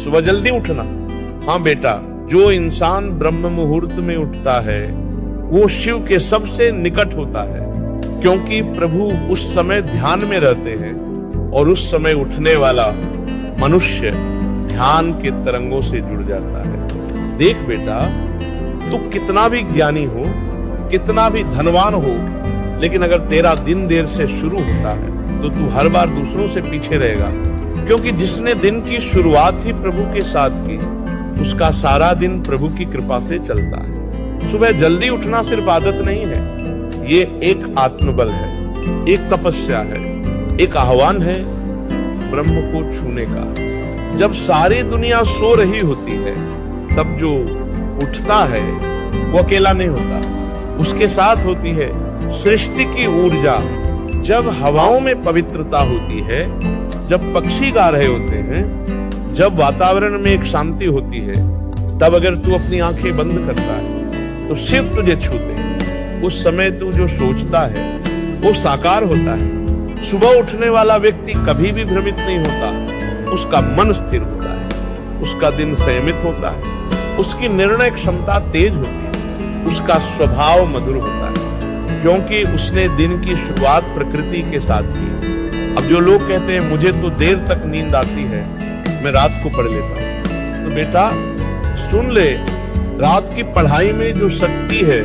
सुबह जल्दी उठना। हाँ बेटा, जो इंसान ब्रह्म मुहूर्त में उठता है वो शिव के सबसे निकट होता है, क्योंकि प्रभु उस समय ध्यान में रहते हैं और उस समय उठने वाला मनुष्य ध्यान के तरंगों से जुड़ जाता है। देख बेटा, तू कितना भी ज्ञानी हो, कितना भी धनवान हो, लेकिन अगर तेरा दिन देर से शुरू होता है तो तू हर बार दूसरों से पीछे रहेगा, क्योंकि जिसने दिन की शुरुआत ही प्रभु के साथ की उसका सारा दिन प्रभु की कृपा से चलता है। सुबह जल्दी उठना सिर्फ आदत नहीं है, ये एक आत्मबल है, एक तपस्या है, एक आह्वान है ब्रह्म को छूने का। जब सारी दुनिया सो रही होती है तब जो उठता है वो अकेला नहीं होता, उसके साथ होती है सृष्टि की ऊर्जा। जब हवाओं में पवित्रता होती है, जब पक्षी गा रहे होते हैं, जब वातावरण में एक शांति होती है, तब अगर तू अपनी आंखें बंद करता है तो शिव तुझे छूते हैं। उस समय तू जो सोचता है वो साकार होता है। सुबह उठने वाला व्यक्ति कभी भी भ्रमित नहीं होता, उसका मन स्थिर होता है, उसका दिन संयमित होता है, उसकी निर्णय क्षमता तेज होती है, उसका स्वभाव मधुर होता है, क्योंकि उसने दिन की शुरुआत प्रकृति के साथ की। अब जो लोग कहते हैं मुझे तो देर तक नींद आती है, मैं रात को पढ़ लेता हूं, तो बेटा सुन ले, रात की पढ़ाई में जो शक्ति है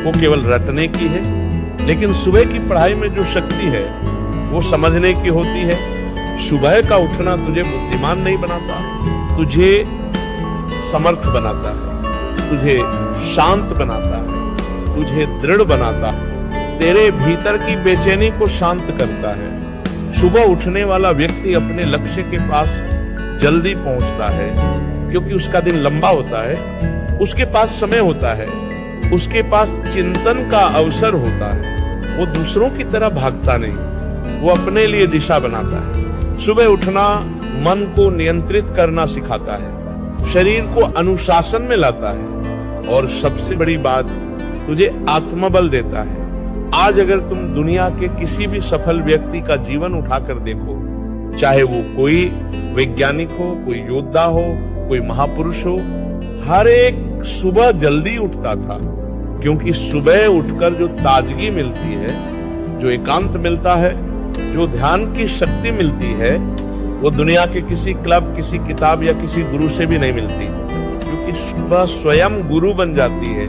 वो केवल रटने की है, लेकिन सुबह की पढ़ाई में जो शक्ति है वो समझने की होती है। सुबह का उठना तुझे बुद्धिमान नहीं बनाता, तुझे समर्थ बनाता है, तुझे शांत बनाता है, तुझे दृढ़ बनाता है, तेरे भीतर की बेचैनी को शांत करता है। सुबह उठने वाला व्यक्ति अपने लक्ष्य के पास जल्दी पहुंचता है, क्योंकि उसका दिन लंबा होता है, उसके पास समय होता है, उसके पास चिंतन का अवसर होता है। वो दूसरों की तरह भागता नहीं, वो अपने लिए दिशा बनाता है। सुबह उठना मन को नियंत्रित करना सिखाता है, शरीर को अनुशासन में लाता है, और सबसे बड़ी बात तुझे आत्मबल देता है। आज अगर तुम दुनिया के किसी भी सफल व्यक्ति का जीवन उठाकर देखो, चाहे वो कोई वैज्ञानिक हो, कोई योद्धा हो, कोई महापुरुष हो, हर एक सुबह जल्दी उठता था, क्योंकि सुबह उठकर जो ताजगी मिलती है, जो एकांत मिलता है, जो ध्यान की शक्ति मिलती है, वो दुनिया के किसी क्लब, किसी किताब या किसी गुरु से भी नहीं मिलती, क्योंकि सुबह स्वयं गुरु बन जाती है।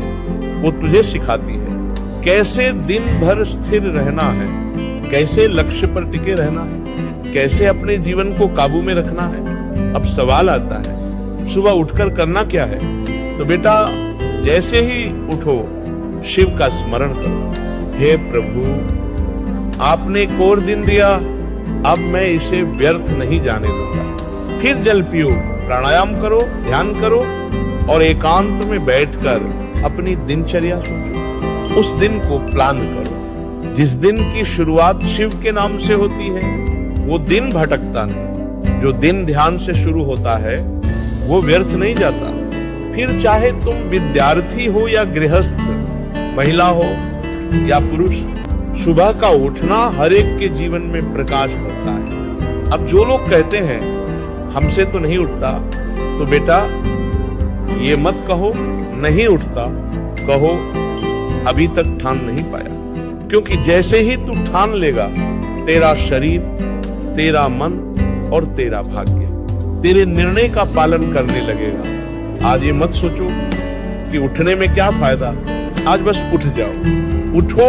वो तुझे सिखाती है कैसे दिन भर स्थिर रहना है, कैसे लक्ष्य पर टिके रहना है, कैसे अपने जीवन को काबू में रखना है। अब सवाल आता है सुबह उठकर करना क्या है? तो बेटा जैसे ही उठो शिव का स्मरण करो, हे प्रभु आपने एक और दिन दिया, अब मैं इसे व्यर्थ नहीं जाने दूंगा। फिर जल पियो, प्राणायाम करो, ध्यान करो और एकांत में बैठकर अपनी दिनचर्या सोचो। उस दिन को प्लान करो। जिस दिन की शुरुआत शिव के नाम से होती है वो दिन भटकता नहीं। जो दिन ध्यान से शुरू होता है वो व्यर्थ नहीं जाता। फिर चाहे तुम विद्यार्थी हो या गृहस्थ, महिला हो या पुरुष, सुबह का उठना हर एक के जीवन में प्रकाश भरता है। अब जो लोग कहते हैं हमसे तो नहीं उठता, तो बेटा ये मत कहो नहीं उठता, कहो अभी तक ठान नहीं पाया। क्योंकि जैसे ही तू ठान लेगा, तेरा शरीर, तेरा मन और तेरा भाग्य तेरे निर्णय का पालन करने लगेगा। आज ये मत सोचो कि उठने में क्या फायदा, आज बस उठ जाओ। उठो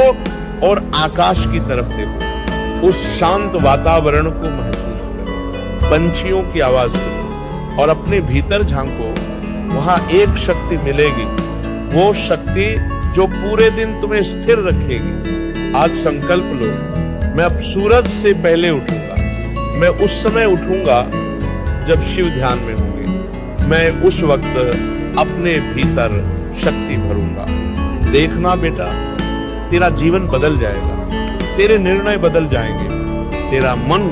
और आकाश की तरफ देखो, उस शांत वातावरण को महसूस करो, पंछियों की आवाज सुनो और अपने भीतर झांको। वहां एक शक्ति मिलेगी, वो शक्ति जो पूरे दिन तुम्हें स्थिर रखेगी। आज संकल्प लो, मैं अब सूरज से पहले उठूंगा। मैं उस समय उठूंगा जब शिव ध्यान में होंगे। मैं उस वक्त अपने भीतर शक्ति भरूंगा। देखना बेटा, तेरा जीवन बदल जाएगा, तेरे निर्णय बदल जाएंगे, तेरा मन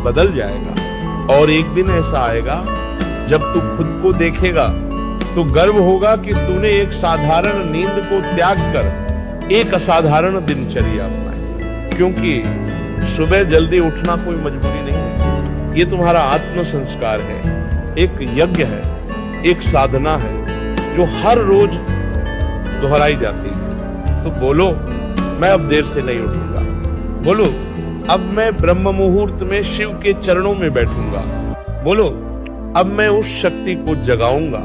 बदल जाएगा। और एक दिन ऐसा आएगा जब तू खुद को देखेगा तो गर्व होगा कि तूने एक साधारण नींद को त्याग कर एक असाधारण दिनचर्या अपनाई। क्योंकि सुबह जल्दी उठना कोई मजबूरी नहीं है, ये तुम्हारा आत्म संस्कार है। एक यज्ञ है, एक साधना है जो हर रोज दोहराई जाती है। तो बोलो, मैं अब देर से नहीं उठूंगा। बोलो, अब मैं ब्रह्म मुहूर्त में शिव के चरणों में बैठूंगा। बोलो, अब मैं उस शक्ति को जगाऊंगा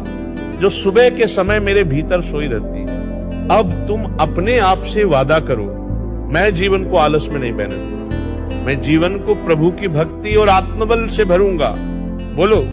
जो सुबह के समय मेरे भीतर सोई रहती है। अब तुम अपने आप से वादा करो, मैं जीवन को आलस में नहीं बहने दूंगा। मैं जीवन को प्रभु की भक्ति और आत्मबल से भरूंगा। बोलो।